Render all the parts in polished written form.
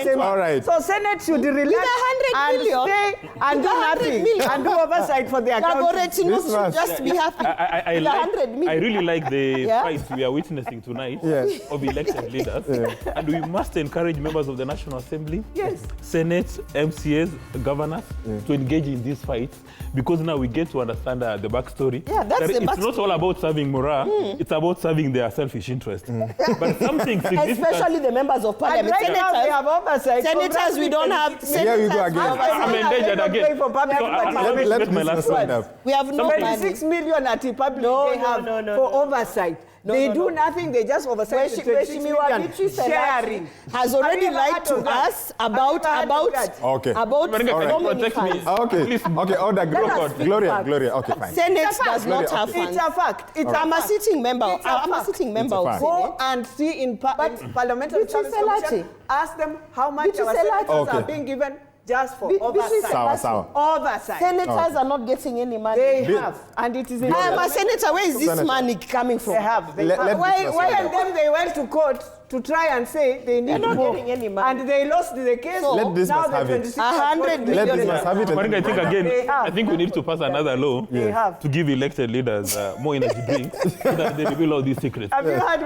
same. All right. So Senate should relax and stay and do nothing and do oversight for the account. Should just be happy. I really like the fight we are witnessing tonight of elected leaders. And we must encourage members of the National Assembly, Senate, MCAs, governors to engage in these fights, because now we get to understand the backstory. Yeah, that's the It's not all about serving Mora, it's about serving their selfish interest. But something significant. Especially the members of parliament. Right now they have oversight. Senators, we don't have. Here you go again. I'm endangered again. Let me last one up. We have no 26 million at the public they have for oversight. They do nothing, they just oversight. Sharing has already lied to us about Okay, order, Gloria, okay, fine. Senate does not have funds. It's a fact. I'm a sitting member. I'm a sitting member of Senate. Go and see in Parliamentary Service Commission, ask them how much our senators are being given just for oversight. Oversight. Senators are not getting any money. They have. And it is in I am a senator. Where is this money coming from? They have. Why and then they went to court to try and say they need not more. getting any money. And they lost the case. So let this now have it. 100 million. Let this have it. I think again, I think we need to pass another law to give elected leaders more energy drinks so that they reveal all these secrets. Have you heard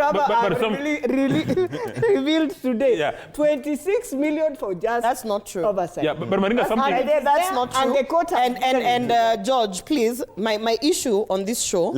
revealed today? Yeah. 26 million for just That's not true. oversight. Yeah, but Maringa, something. That's not true. And the quota. And George, please, my issue on this show.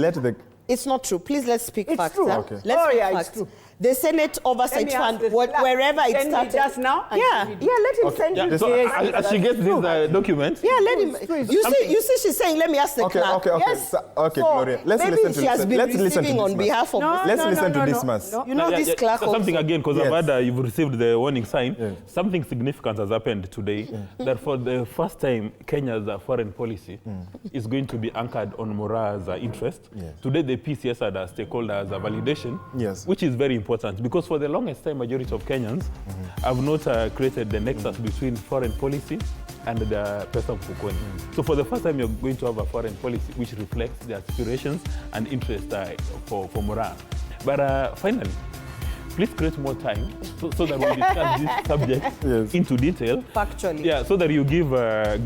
It's not true. Please, let's speak facts. True. Okay. Let's speak it's facts. true. The Senate Oversight Fund, wherever it started. Just now? Let him send you. So as she gets this document. Yeah, let him. You see, she's saying, let me ask the clerk. Yes. Okay, Gloria. Let's listen to she has been receiving on behalf of. Let's listen to this man. You know this clerk. Something again, because I've heard you've received the warning sign. Something significant has happened today. That for the first time, Kenya's foreign policy is going to be anchored on Mora's interest. Today, the PCS had a stakeholder as a validation, which is very important, because for the longest time, majority of Kenyans have not created the nexus between foreign policy and the person Fukoni. So for the first time, you're going to have a foreign policy which reflects the aspirations and interest for Mora. But finally, please create more time so that we discuss this subject into detail. Factually. Yeah, so that you give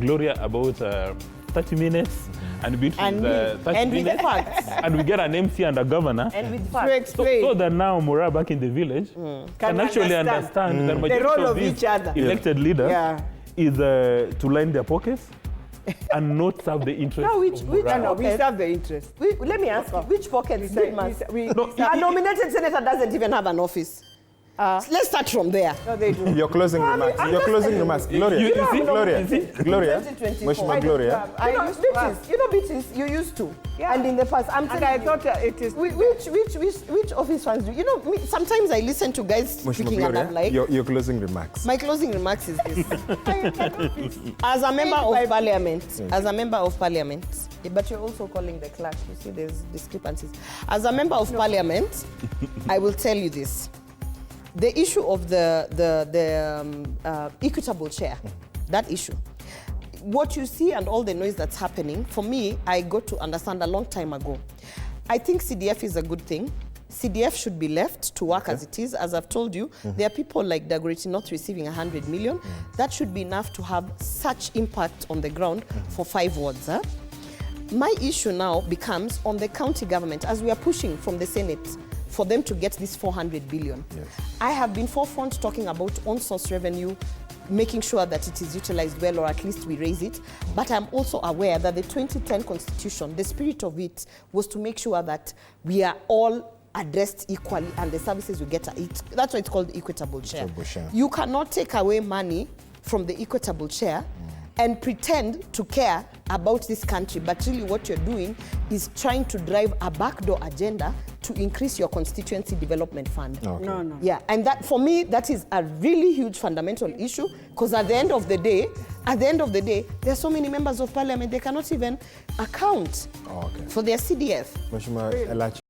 Gloria about 30 minutes and Beatrice 30 minutes. And we get an MC and a governor. And with facts. So that now Mora back in the village can actually understand the majority of these elected leaders is to line their pockets and not serve the interest. No, we serve the interest. Let me ask you, which pockets did a nominated senator doesn't even have an office. Let's start from there. No, they do. Your closing remarks. Gloria. Gloria. Gloria. Beatrice, you used to. Yeah. And in the past, I thought it is. Which office funds do you know? Sometimes I listen to guys speaking and I'm like. Your closing remarks. My closing remarks is this. As a member of parliament, but you're also calling the clerk. You see, there's discrepancies. As a member of parliament, I will tell you this. The issue of the equitable share, that issue. What you see and all the noise that's happening, for me, I got to understand a long time ago. I think CDF is a good thing. CDF should be left to work as it is. As I've told you, there are people like Dagoretti not receiving 100 million. That should be enough to have such impact on the ground for 5 wards. My issue now becomes on the county government, as we are pushing from the Senate, for them to get this 400 billion. I have been forefront talking about on-source revenue, making sure that it is utilized well, or at least we raise it. But I'm also aware that the 2010 Constitution, the spirit of it was to make sure that we are all addressed equally and the services we get are that's why it's called equitable share. You cannot take away money from the equitable share and pretend to care about this country, but really what you're doing is trying to drive a backdoor agenda to increase your constituency development fund. No. Yeah, and that, for me, that is a really huge fundamental issue, because at the end of the day, there are so many members of parliament, they cannot even account for their CDF.